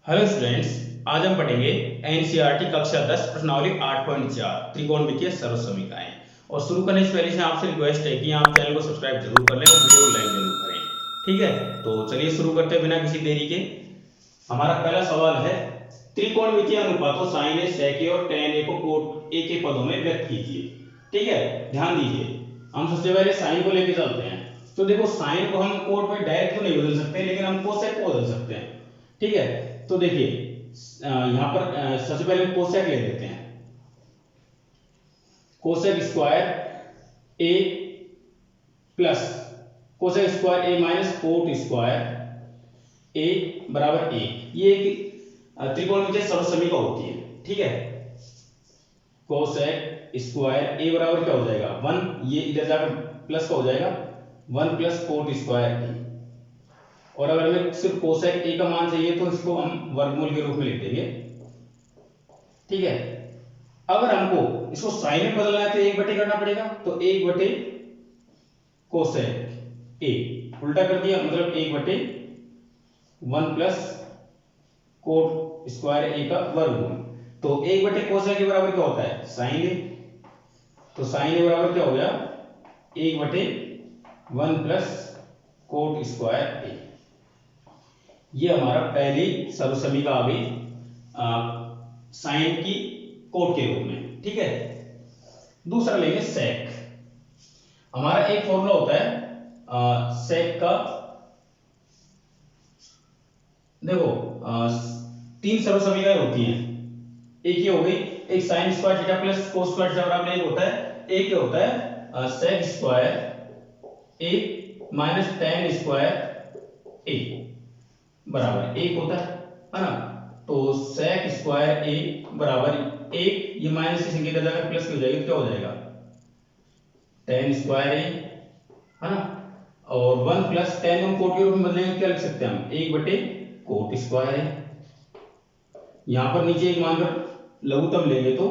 Hello students, आज हम पढ़ेंगे एनसीईआरटी कक्षा 10 प्रश्नावली 8.4 त्रिकोणमितीय सर्व समीकरण। और शुरू करने से पहले से आपसे रिक्वेस्ट है कि आप चैनल को सब्सक्राइब जरूर कर लें और वीडियो को लाइक जरूर करें। ठीक है, तो चलिए शुरू करते हैं बिना किसी देरी के। हमारा पहला सवाल है, त्रिकोणमितीय अनुपातों साइन ए, सेक ए और टेन ए को कोट ए के पदों में व्यक्त कीजिए। ठीक है, ध्यान दीजिए, हम सबसे पहले साइन को लेके चलते हैं। तो देखो, साइन को हम कोट में डायरेक्ट तो नहीं बदल सकते, लेकिन हम कोसेक को बदल सकते हैं। ठीक है, तो देखिए यहां पर सबसे पहले कोसेक ले लेते हैं। कोसेक स्क्वायर ए प्लस कोसेक स्क्वायर ए माइनस कोट स्क्वायर ए बराबर ए, ये एक त्रिकोणमितीय सर्वसमीकरण होती है। ठीक है, कोसेक स्क्वायर ए बराबर क्या हो जाएगा 1, ये इधर जाकर प्लस का हो जाएगा 1 प्लस कोट स्क्वायर ए। और अगर हमें सिर्फ कोसेक ए का मान चाहिए तो इसको हम वर्गमूल के रूप में लिख देंगे। ठीक है, अगर हमको इसको साइन में बदलना है तो एक बटे करना पड़ेगा, तो एक बटे कोसेक ए, उल्टा कर दिया मतलब एक बटे 1 प्लस कोट स्क्वायर ए का वर्गमूल। तो एक बटे कोसेक के बराबर क्या होता है साइन ए, तो साइन ए बराबर क्या हो गया एक बटे 1 प्लस कोट स्क्वायर ए। ये हमारा पहली सर्वसमीकरण आ गई साइन की कोट के रूप में। ठीक है, दूसरा लेंगे सेक। हमारा एक फॉर्मूला होता है सेक का। देखो तीन सर्वसमीकरण होती हैं, एक ये हो गई, एक sign square theta plus cos square theta बराबर एक होता है, एक ये होता है सेक स्क्वायर ए माइनस टेन स्क्वायर ए बराबर एक होता है ना। तो सेक स्क्वायर ए बराबर एक, ये माइनस की संख्या जाकर प्लस की हो जाएगी, तो क्या हो जाएगा टेन स्क्वायर ए, है ना। और 1 प्लस टेन हम कोट के रूप में बदलेंगे, क्या लिख सकते हैं हम एक बटे कोट स्क्वायर ए। यहां पर नीचे एक मानकर लघुत्तम लेंगे तो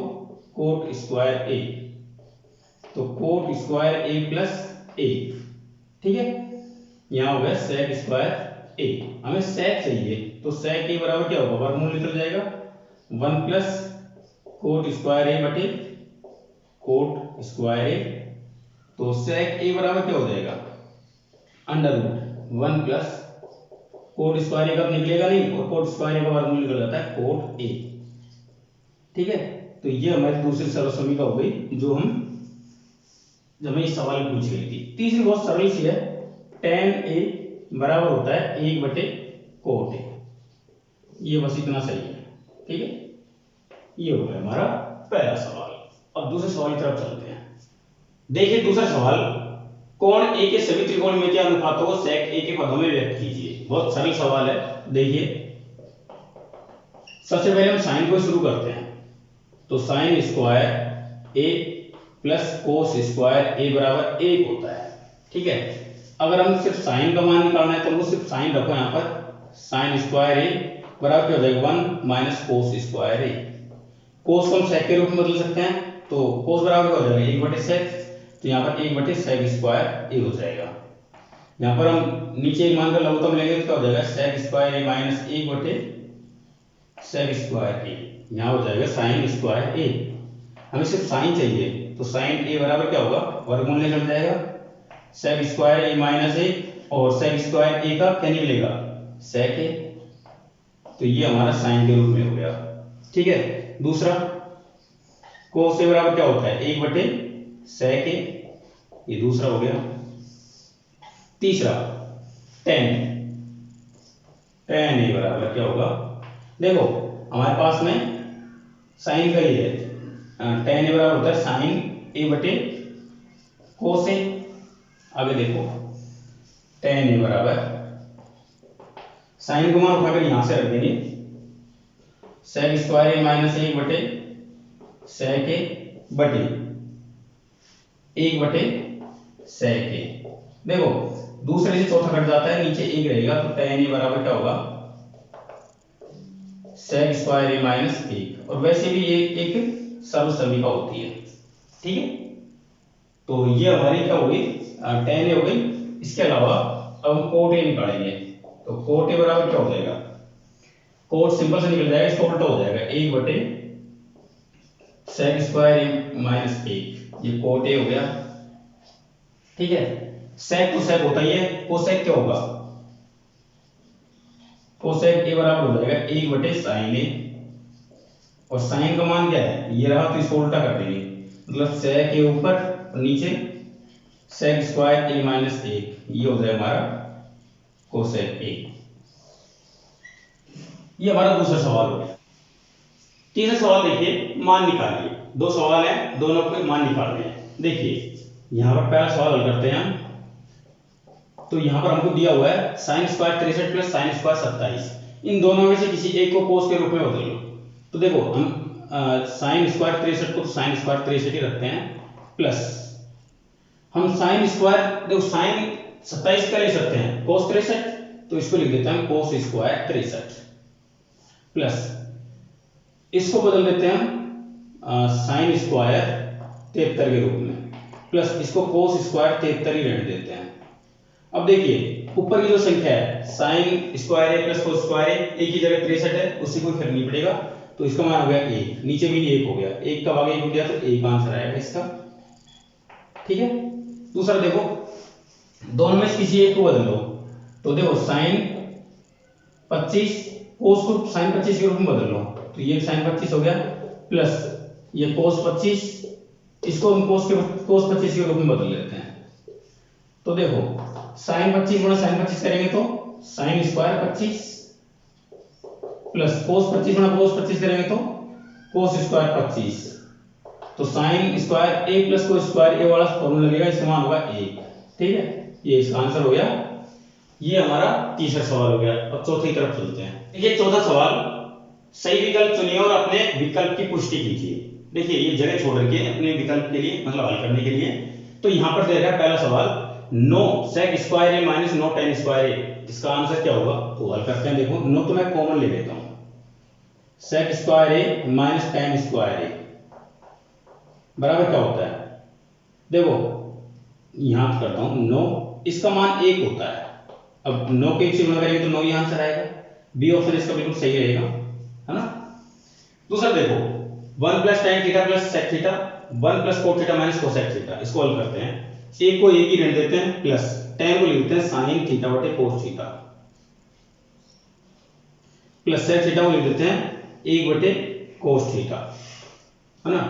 कोट स्क्वायर ए, तो कोट स्क्वायर ए प्लस ए। ठीक है, यहां हो गया सेक स्क्वायर ए। हमें सेक चाहिए, तो सेक ए बराबर क्या होगा वर्गमूल निकल जाएगा 1 प्लस कोट स्क्वायर ए बटे कोट स्क्वायर ए। तो सेक ए बराबर क्या हो जाएगा under root 1 plus cot square A का निकलेगा नहीं, और कोट स्क्वायर ए का वर्गमूल निकल जाता है कोट ए। ठीक है, तो ये हमारी दूसरी सर्वसमीकरण हो गई जो हमें इस सवाल में पूछी गई थी। तीसरी बहुत सरल सी है, टेन ए बराबर होता है एक बटे कोट ए। ये बस इतना सही है। ठीक है, ये हो गया हमारा पहला सवाल। अब दूसरे सवाल की तरफ चलते हैं। देखिए दूसरा सवाल, कोण ए के सभी त्रिकोणमितीय अनुपातों को सेक ए के पदों में व्यक्त कीजिए। बहुत सरल सवाल है। देखिए सबसे पहले हम साइन को शुरू करते हैं, तो साइन स्क्वायर ए प्लस कोस स्क्वायर ए बराबर एक होता है। ठीक है, अगर हम सिर्फ साइन का मान निकालना है तो वो सिर्फ साइन रखो यहाँ पर, साइन स्क्वायर ए बराबर क्या हो जाएगा 1 माइनस कोस स्क्वायर ए। कोस को हम सेक के रूप में बदल सकते हैं, तो कोस बराबर क्या हो जाएगा एक बटे सेक, तो यहाँ पर एक बटे सेक स्क्वायर ए हो जाएगा। यहाँ पर हम नीचे एक मानकर लघुत्तम लेंगे तो क्या हो जाएगा सेक स्क्वायर ए माइनस एक बटे सेक स्क्वायर ए। यहाँ हो जाएगा साइन स्क्वायर ए। हमें सिर्फ साइन चाहिए, तो साइन ए बराबर क्या होगा वर्गमूल निकल जाएगा सेक स्क्वायर ए माइनस ए, और सेक स्क्वायर ए का क्या निकलेगा सेक ए। तो ये हमारा साइन के रूप में हो गया। ठीक है, दूसरा कोस ए बराबर क्या होता है एक बटे सेक ए, ये दूसरा हो गया। तीसरा टेन ए बराबर क्या होगा, देखो हमारे पास में साइन का ही है, टेन ए बराबर होता है साइन ए बटे कोस ए। आगे देखो टेन ए बराबर साइन को मान उठाकर यहां से रख देंगे सेक स्क्वायर ए माइनस एक बटे सेक ए बटे एक बटे सेक ए। देखो दूसरे से चौथा कट जाता है, नीचे एक रहेगा, तो टेन ए बराबर क्या होगा सेक स्क्वायर ए माइनस एक। और वैसे भी ये एक सर्वसमीकरण होती है। ठीक है, तो ये हमारी क्या होगी टेन ए हो गई। इसके अलावा अब हम कोट ए निकालेंगे, तो कोट ए बराबर क्या हो जाएगा कोट सिंपल से निकल जाएगा, इसका उल्टा हो जाएगा, एक बटे सेक स्क्वायर ए माइनस एक, ये कोट ए हो गया। ठीक है, सेक तो सेक होता ही है, कोसेक क्या होगा, कोसेक ए बराबर हो जाएगा एक बटे साइन ए, और साइन का मान क्या है, ये रहा, तो इसको उल्टा कर देंगे, मतलब सेक ए ऊपर और नीचे सेक स्क्वायर ए माइनस एक, ये हो जाएगा हमारा कोसेक ए। ये हमारा दूसरा सवाल हो गया। तीसरा सवाल देखिए, मान निकालिए। दो सवाल है, दोनों के मान निकालने हैं। देखिए यहां पर पहला सवाल हल करते हैं हम। तो यहां पर हमको दिया हुआ है sine square 63 plus sine square 27, इन दोनों में से किसी एक को कोस के रूप में बदल लो। तो देखो हम साइन स्क्वायर 63 को साइन स्क्वायर 63 ही रखते हैं, प्लस हम साइन स्क्वायर, देखो साइन 27 का ले सकते हैं कोस 63, तो इसको लिख देते हैं कोस स्क्वायर 63, प्लस इसको बदल देते हैं हम साइन स्क्वायर 73 के रूप में, प्लस इसको कोस स्क्वायर 73 ही रहने देते हैं। अब देखिए ऊपर की जो संख्या है साइन स्क्वायर ए प्लस कोस स्क्वायर ए, एक ही जगह 63 है, उससे कोई फर्क नहीं पड़ेगा, तो इसका मान हो गया एक, नीचे भी एक हो गया, एक का भाग एक हो गया, तो एक आंसर आएगा इसका। ठीक है, दूसरा देखो, दोनों में से किसी एक को बदल लो। तो देखो साइन 25 कोस को साइन 25 के रूप में बदल लो, तो ये साइन 25 हो गया, प्लस ये कोस 25, इसको हम कोस 25 के रूप में बदल लेते हैं। तो देखो साइन 25 गुणा साइन 25 करेंगे तो साइन स्क्वायर 25, प्लस कोस 25 गुणा कोस 25 करेंगे तो कोस स्क्वायर 25, तो साइन स्क्वायर ए प्लस कोस स्क्वायर ए वाला फॉर्मूला लगेगा, इसका मान होगा 1। ठीक है, ये इसका आंसर हो गया। ये हमारा तीसरा सवाल हो गया। अब चौथी तरफ चलते हैं। देखिए चौथा सवाल, सही विकल्प चुनिए और अपने विकल्प की पुष्टि कीजिए। देखिए ये जगह छोड़ रखिए अपने विकल्प के लिए, मतलब हल करने के लिए। तो यहां पर दे रहा है पहला सवाल, नो सेक स्क्वायर ए माइनस नो टेन स्क्वायर ए, इसका आंसर क्या होगा, तो हल करते हैं। देखो नो तो मैं कॉमन ले लेता हूं, सेक स्क्वायर ए माइनस टेन स्क्वायर ए बराबर क्या होता है, देखो यहां करता हूं नो, इसका मान 1 होता है। अब 9 के 1 से गुणा करेंगे तो 9 ही आंसर आएगा, बी ऑप्शन इसका बिल्कुल सही रहेगा, है ना। दूसरा देखो 1 plus tan theta plus sec theta, 1 plus cot theta minus cosec theta, इसको हल करते हैं। एक को एक ही रहने देते हैं, प्लस टेन को लिखते हैं साइन थीटा बटे cos theta, plus sec theta को लिख देते हैं 1 बटे कोस थीटा, है ना।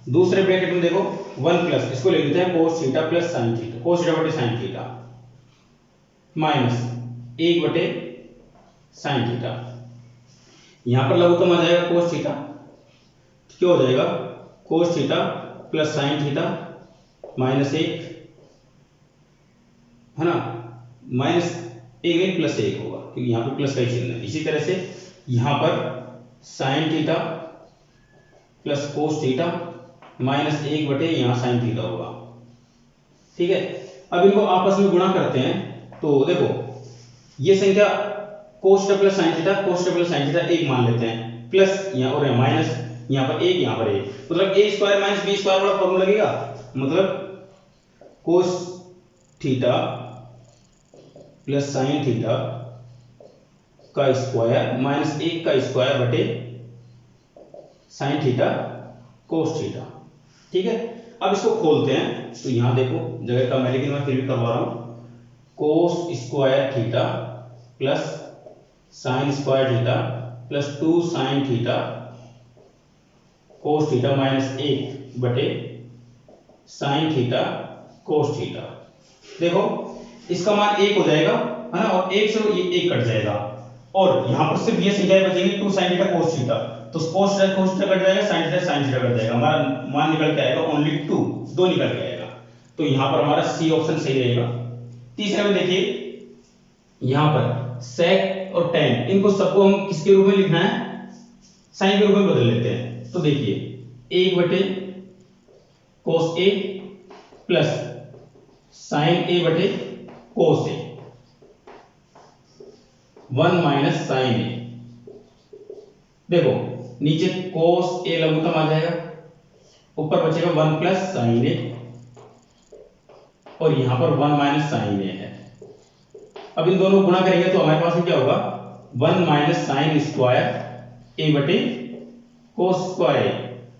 दूसरे ब्रैकेट में देखो 1 प्लस, इसको लिख देते हैं कोस theta plus sine theta, cos theta बटे साइन थीटा, माइनस 1 बटे साइन थीटा, यहां पर लघुत्तम आ जाएगा कोस थीटा, क्या हो जाएगा कोस theta plus sine theta minus 1, है ना, माइनस 1 नहीं प्लस 1 होगा, क्योंकि यहां पर प्लस का ही चिन्ह है। इसी तरह से यहां पर sign theta plus cos theta minus 1 बटे यहां साइन थीटा होगा। ठीक है, अब इनको आपस में गुणा करते हैं, तो देखो ये संख्या कोस theta plus sine theta, cos theta plus sine theta 1 मान लेते हैं, प्लस यहां और माइनस यहां पर 1, यहां पर 1, मतलब a square minus b square वाला फॉर्मूला लगेगा, मतलब कोस थीटा प्लस साइन थीटा का स्क्वायर माइनस 1 का स्क्वायर बटे साइन थीटा कोस थीटा। ठीक है, अब इसको खोलते हैं, तो यहां देखो जगह कम है लेकिन मैं फिर भी करवा रहा हूं, cos square theta plus sign square theta plus 2 sign theta cos theta minus 1 बटे साइन थीटा कोस थीटा। देखो इसका मान 1 हो जाएगा, है ना, और 1 से ये 1 कट जाएगा, और यहां पर सिर्फ ये संख्याएं बचेंगी 2 साइन थीटा कोस थीटा, तो कोस थीटा कट जाएगा, साइन थीटा कट जाएगा, हमारा मान निकल के आएगा ओनली 2 निकल के आएगा, तो यहां पर हमारा सी ऑप्शन सही रहेगा। तीसरे में देखिए यहां पर सेक और टेन, इनको सबको हम किसके रूप में लिखना है, साइन के रूप में बदल लेते हैं। तो देखिए 1 बटे कोस ए प्लस साइन ए बटे कोस ए, 1 माइनस साइन ए, देखो नीचे कोस ए लघुत्तम आ जाएगा, ऊपर बचेगा 1 प्लस साइन ए, और यहां पर 1 माइनस साइन ए है। अब इन दोनों को गुणा करेंगे तो हमारे पास में क्या होगा, 1 माइनस साइन स्क्वायर ए बटे कोस स्क्वायर ए।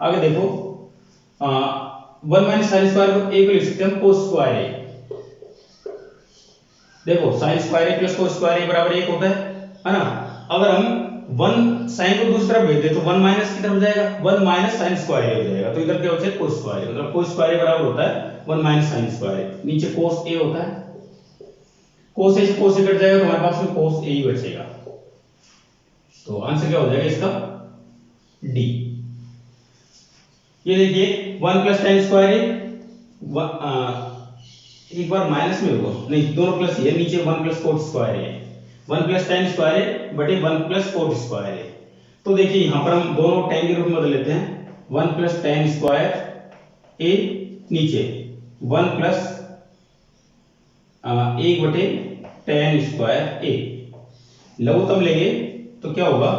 आगे देखो 1 माइनस साइन स्क्वायर को ए को लिख सकते हैं हम कोस स्क्वायर ए। देखो साइन स्क्वायर ए प्लस कोस स्क्वायर ए बराबर 1 होता है ना। अगर हम 1 साइन को दूसरी तरफ भेज दे तो 1 माइनस की तरफ जाएगा, 1 माइनस साइन स्क्वायर ए हो जाएगा। तो इधर क्या होता है कोस स्क्वायर ए, मतलब कोस स्क्वायर ए बराबर होता है 1 माइनस साइन स्क्वायर ए। नीचे कोस ए होता है, कोस ए से कोस ए कट जाएगा तो हमारे पास में कोस ए ही बचेगा। तो आंसर क्या हो जाएगा इसका डी। ये देखिए 1 प्लस tan स्क्वायर ए एक बार माइनस में होगा, नहीं दोनों प्लस ही है, नीचे 1 प्लस कोट स्क्वायर है, 1 प्लस tan स्क्वायर है बटे 1 प्लस कोट स्क्वायर है। तो देखिए यहां पर हम दोनों tan के रूप में बदल लेते हैं, 1 प्लस tan स्क्वायर ए नीचे 1 प्लस 1 बटे tan स्क्वायर ए। लघुत्तम लेंगे तो क्या होगा,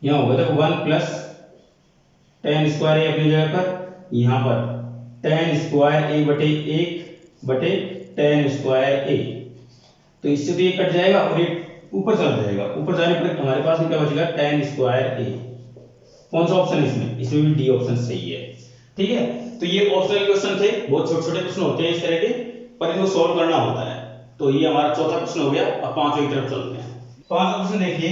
यहां होगा देखो 1 प्लस tan स्क्वायर ए अपनी जगह पर, यहां पर tan स्क्वायर ए बटे 1 बटे tan स्क्वायर ए। तो इससे तो ये कट जाएगा और ये ऊपर चला जाएगा, ऊपर जाने पर हमारे पास में क्या बचेगा tan स्क्वायर ए। कौन सा ऑप्शन है इसमें, इसमें भी डी ऑप्शन सही है। ठीक है, तो ये ऑप्शनल क्वेश्चन थे, बहुत छोटे छोटे प्रश्न होते हैं इस तरह के, पर इनको सॉल्व करना होता है। तो ये हमारा चौथा प्रश्न हो गया। अब पांचवें की तरफ चलते हैं। पांचवा प्रश्न देखिए,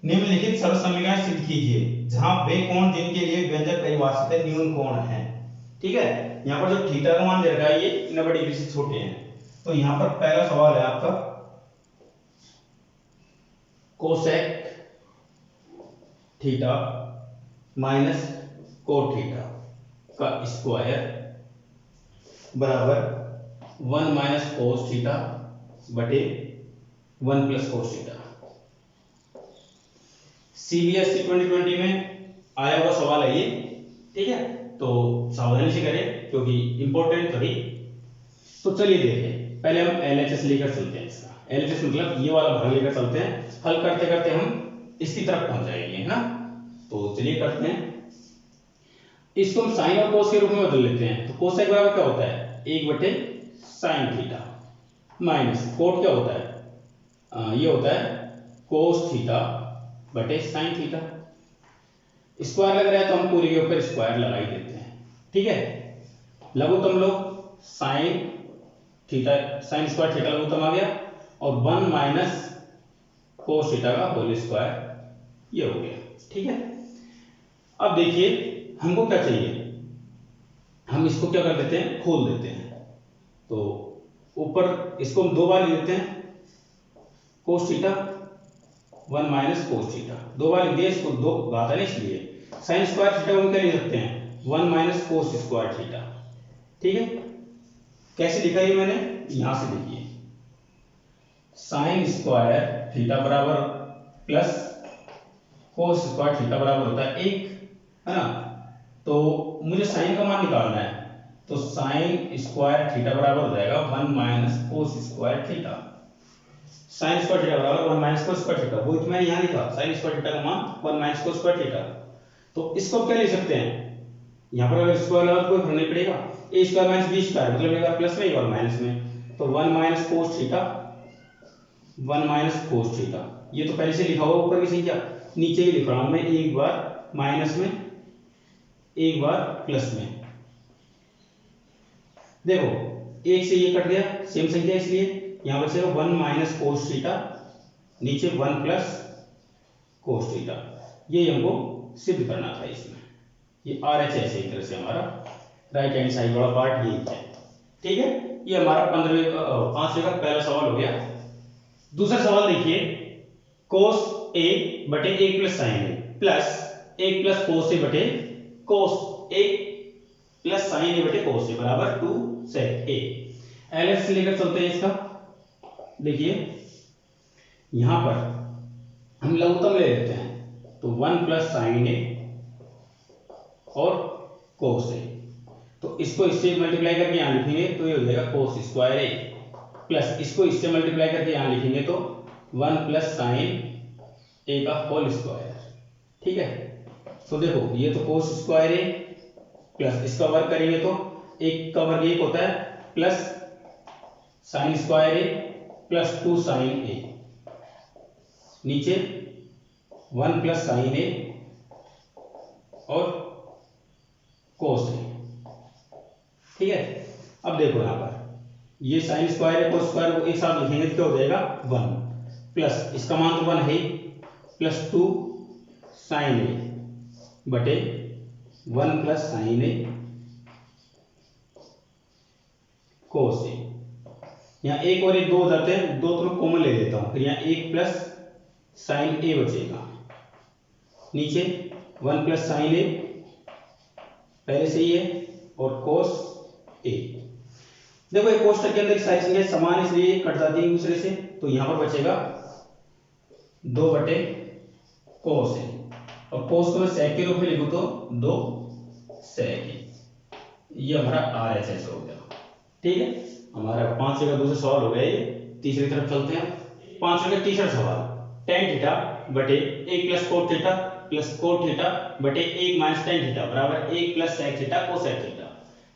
निम्नलिखित सरल समीकरण सिद्ध कीजिए जहां वे कोण जिनके लिए व्यंजक परिभाषित है न्यून कोण है। ठीक है, यहाँ पर जो थीटा का मान दे रखा है ये 90 डिग्री से छोटे हैं। तो यहाँ पर पहला सवाल है आपका cosec theta minus cot theta का स्क्वायर बराबर 1 माइनस कोस थीटा बटे 1 प्लस कोस थीटा। सीबीएसई 2020 में आया हुआ सवाल है ये। ठीक है, तो सावधानी से करें क्योंकि इंपॉर्टेंट तभी। तो चलिए देखें, पहले हम एलएचएस लेकर चलते हैं। इसका एलएचएस मतलब ये वाला भाग लेकर चलते हैं, हल करते करते हम इसकी तरफ पहुंच जाएंगे, है ना। तो चलिए करते हैं। इसको हम साइन और कोस के रूप में बदल लेते हैं। तो कोसेक बराबर क्या होता है 1 बटे साइन थीटा माइनस कोट क्या होता है ये होता है कोस थीटा बटे साइन थीटा। स्क्वायर लग रहा है तो हम पूरे के ऊपर स्क्वायर लगा ही देते हैं। ठीक है, लघुत्तम लोग sine theta, sine square theta लघुत्तम आ गया और 1 माइनस कोस थीटा का होल स्क्वायर ये हो गया। ठीक है, अब देखिए हमको क्या चाहिए, हम इसको क्या कर देते हैं खोल देते हैं। तो ऊपर इसको हम 2 बार लिख देते हैं कोस थीटा 1 माइनस कोस थीटा, 2 बार लिख दिया, इसको 2 घात है इसलिए। साइन स्क्वायर थीटा को हम क्या लिख सकते हैं 1 माइनस कोस स्क्वायर थीटा। ठीक है, कैसे लिखा ये मैंने, यहां से देखिए साइन स्क्वायर थीटा बराबर प्लस कोस स्क्वायर थीटा बराबर होता है 1, है ना। तो मुझे साइन का मान निकालना है, तो साइन स्क्वायर थीटा बराबर हो जाएगा 1 minus cos square theta. Sine square theta बराबर 1 माइनस कोस स्क्वायर थीटा, वो तो मैंने यहां लिखा साइन स्क्वायर थीटा का मान 1 माइनस कोस स्क्वायर थीटा। तो इसको क्या लिख सकते हैं, यहां पर अगर स्क्वायर लगा तो कोई फर्क नहीं पड़ेगा, a square minus b square मतलब एक बार प्लस में एक बार माइनस में। तो 1 minus cos theta 1 minus cos theta, ये तो पहले से लिखा हुआ ऊपर की संख्या, नीचे ही लिख रहा हूं मैं, एक बार माइनस में एक बार प्लस में। देखो एक से ये कट गया, सेम संख्या इसलिए यहां बचेगा 1 माइनस कोस थीटा नीचे 1 प्लस कोस थीटा। ये हमको सिद्ध करना था इसमें, ये RHS है एक तरह से हमारा राइट हैंड साइड वाला पार्ट ये है। ठीक है, ये हमारा 5वें का पहला सवाल हो गया। दूसरा सवाल देखिए, cos a बटे 1 प्लस साइन ए प्लस 1 प्लस कोस ए बटे कोस 1 प्लस साइन ए बटे कोस ए बराबर 2 sec a। LHS से लेकर चलते हैं इसका। देखिए यहां पर हम लघुत्तम ले लेते हैं, तो 1 प्लस साइन ए और कोस ए, तो इसको इससे मल्टीप्लाई करके यहां लिखेंगे तो ये हो जाएगा कोस स्क्वायर ए, प्लस इसको इससे मल्टीप्लाई करके यहां लिखेंगे तो 1 प्लस साइन ए का होल स्क्वायर। ठीक है, तो देखो ये तो कोस स्क्वायर ए प्लस इसका वर्ग करेंगे तो 1 का वर्ग 1 होता है प्लस साइन स्क्वायर ए प्लस 2 साइन ए। नीचे 1 प्लस साइन ए और कोस ए। ठीक है, अब देखो यहाँ पर ये साइन स्क्वायर है, कोस स्क्वायर को एक साथ लिखेंगे तो क्या हो जाएगा 1 प्लस इसका मान तो 1 है प्लस 2 साइन ए बटे 1 प्लस साइन ए कोस ए। यहाँ एक और एक दो हो जाते हैं, दो तो मैं कॉमन ले लेता हूं, फिर यहाँ 1 प्लस साइन ए बचेगा, नीचे 1 प्लस साइन ए पहले से ही है और कोस ए। देखो एक कोष्ठक के अंदर सारी संख्या समान इसलिए कट जाती है एक दूसरे से, तो यहां पर बचेगा 2 बटे कोस ए, और कोस को मैं सेक के रूप में लिखूं तो 2 सेक ए। ये हमारा RHS हो गया। ठीक है, हमारा 5 का दूसरा सवाल हो गया। ये तीसरी तरफ चलते हैं। 5 का तीसरा सवाल, tan थीटा बटे 1 plus cot theta plus cot theta बटे 1 माइनस tan थीटा बराबर 1 plus sec theta cosec theta.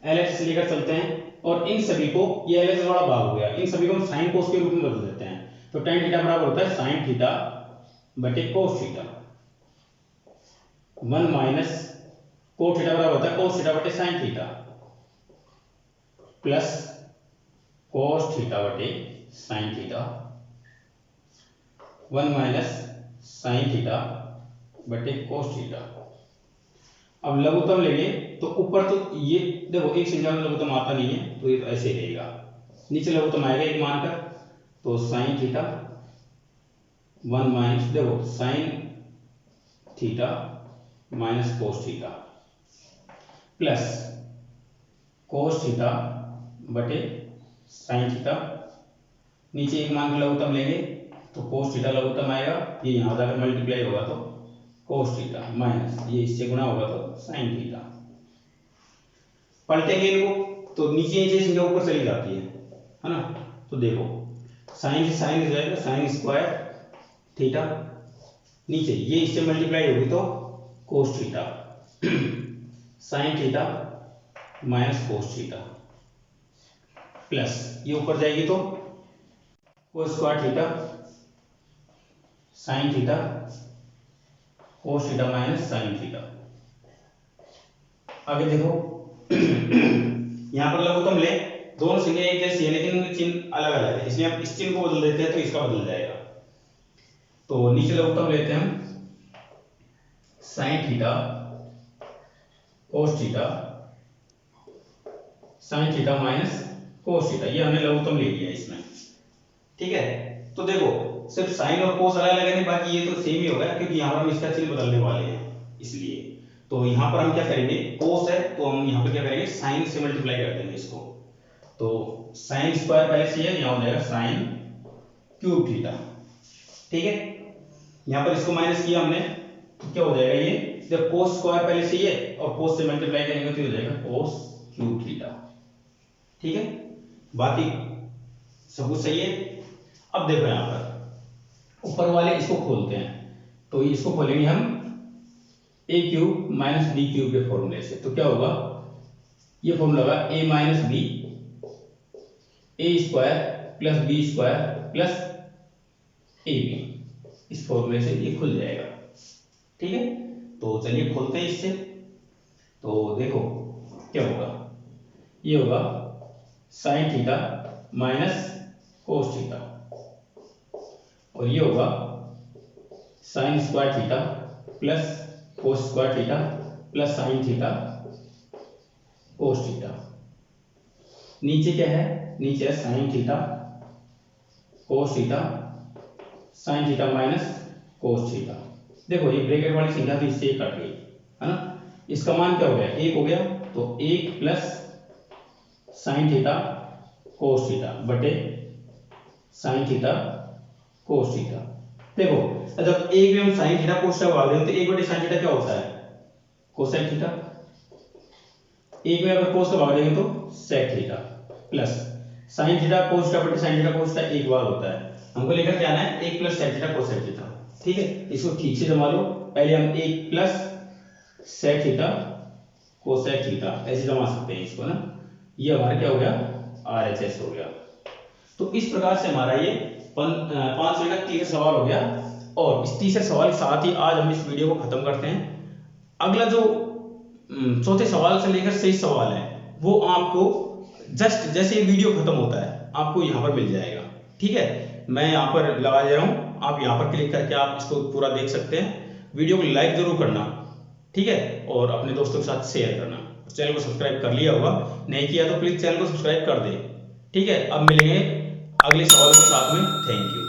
LHS लेकर चलते हैं और इन सभी को, ये LHS वाला भाग हो गया, इन सभी को हम साइन कोस के रूप में बदल देते हैं। तो tan थीटा बराबर होता है साइन थीटा बटे cos theta, 1 minus cot theta बराबर होता है कोस थीटा बटे sine theta plus cos theta बटे sine theta, 1 minus sine theta बटे कोस थीटा। अब लघुत्तम लेंगे तो ऊपर तो ये देखो एक संख्या में लघुत्तम आता नहीं है तो ये ऐसे ही रहेगा, नीचे लघुत्तम आएगा एक मानकर, तो साइन थीटा 1 माइनस देखो sine theta minus cos theta plus cos theta बटे साइन थीटा, नीचे एक मान का लघुत्तम लेंगे तो कोस थीटा लघुत्तम आएगा, ये यहां जाकर मल्टीप्लाई होगा तो कोस थीटा माइनस ये इससे गुणा होगा तो साइन थीटा। पलटेंगे इनको तो नीचे नीचे संख्या ऊपर चली जाती है ना, तो देखो साइन से साइन हो जाएगा साइन स्क्वायर थीटा, नीचे ये इससे मल्टीप्लाई होगी तो cos theta sine theta minus cos theta plus ये ऊपर जाएगी तो cos square theta sine theta cos theta minus sine theta. आगे देखो यहां पर लघुत्तम ले, दोनों संख्या एक जैसी है लेकिन चिन्ह अलग अलग है, इसलिए हम इस चिन्ह को बदल देते हैं तो इसका बदल जाएगा। तो नीचे लघुत्तम लेते हैं हम sign theta cos theta sine theta minus cos theta, ये हमने लघुत्तम ले लिया इसमें। ठीक है, तो देखो सिर्फ साइन और कोस अलग अलग है, बाकी ये तो सेम ही होगा क्योंकि यहाँ पर हम इसका चिन्ह बदलने वाले हैं इसलिए। तो यहाँ पर हम क्या करेंगे, कोस है तो हम यहाँ पर क्या करेंगे साइन से मल्टीप्लाई कर देंगे इसको, तो साइन स्क्वायर पहले से है, यहाँ हो जाएगा साइन क्यूब थीटा। ठीक है, यहाँ पर इसको माइनस किया हमने तो क्या हो जाएगा, ये जब कोस स्क्वायर पहले से है और कोस से मल्टीप्लाई करेंगे तो हो जाएगा कोस क्यूब थीटा। ठीक है, बाकी सब कुछ सही है। अब देखो यहाँ पर ऊपर वाले इसको खोलते हैं, तो इसको खोलेंगे हम a cube minus B cube के फॉर्मूले से, तो क्या होगा, ये फॉर्मूला होगा a minus B A square plus B square plus A B, इस फॉर्मूले से ये खुल जाएगा। ठीक है, तो चलिए खोलते हैं इससे। तो देखो क्या होगा, ये होगा sine theta minus cos theta और ये होगा sign square theta plus cos square theta plus sine theta cos theta. नीचे क्या है, नीचे है sine theta cos theta sine theta minus cos theta. देखो ये ब्रैकेट वाली संख्या तो इससे कट गई है ना, इसका मान क्या हो गया, 1 हो गया, तो 1 plus sine theta cos theta बटे साइन थीटा कोस थीटा। देखो जब एक भी हम साइन थीटा कोस थीटा भाग दें तो 1 बटे साइन थीटा क्या होता है, कोसेक थीटा, एक में अगर कोस का भाग देंगे तो sec theta plus sine theta cos theta बटे साइन थीटा कोस थीटा एक बार होता है, हमको लेकर क्या आना है 1 plus sec theta cosec theta. ठीक है, इसको ठीक से जमा लो, पहले हम 1 plus sec theta cosec theta ऐसे जमा सकते हैं इसको ना, ये हमारा क्या हो गया RHS हो गया। तो इस प्रकार से हमारा ये 5 का तीसरा सवाल हो गया और इस तीसरे सवाल के साथ ही आज हम इस वीडियो को खत्म करते हैं। अगला जो चौथे सवाल से लेकर 6 सवाल है वो आपको जस्ट जैसे ये वीडियो खत्म होता है आपको यहाँ पर मिल जाएगा। ठीक है, मैं यहाँ पर लगा दे रहा हूँ, आप यहाँ पर क्लिक करके आप इसको पूरा देख सकते हैं। वीडियो को लाइक जरूर करना, ठीक है, और अपने दोस्तों के साथ शेयर करना। चैनल को सब्सक्राइब कर लिया होगा, नहीं किया तो प्लीज चैनल को सब्सक्राइब कर दे। ठीक है, अब मिलेंगे अगले सवाल के साथ में। Thank you.